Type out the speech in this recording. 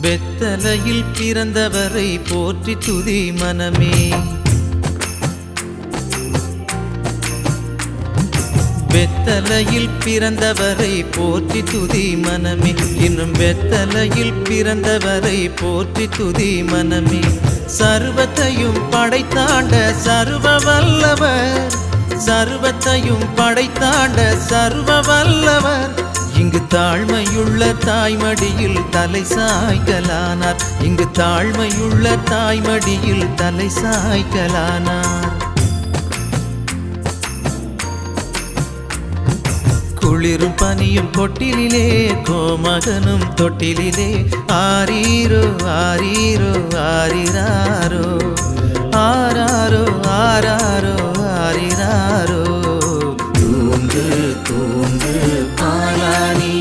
வெத்தலையில் பிறந்தவரை போற்றி துதி மனமே. வெத்தலையில் பிறந்தவரை போற்றி துதி மனமே. இன்னும் வெத்தலையில் பிறந்தவரை போற்றி துதி மனமே. சர்வத்தையும் படைத்தாண்ட சர்வ வல்லவர், சர்வத்தையும் படைத்தாண்ட சர்வ வல்லவர். இங்கு தாழ்மையுள்ள தாய்மடியில் தலை சாய்க்கலானார். இங்கு தாழ்மையுள்ள தாய்மடியில் தலை சாய்க்கலானார். குளிரும் பனியும் கொட்டிலே, கோமகனும் தொட்டிலே. ஆரீரோ ஆரீரோ ஆரிராரோ, ஆராரோ ஆராரோ ஆரிராரோ. தூங்கு தூங்கு பாலானி,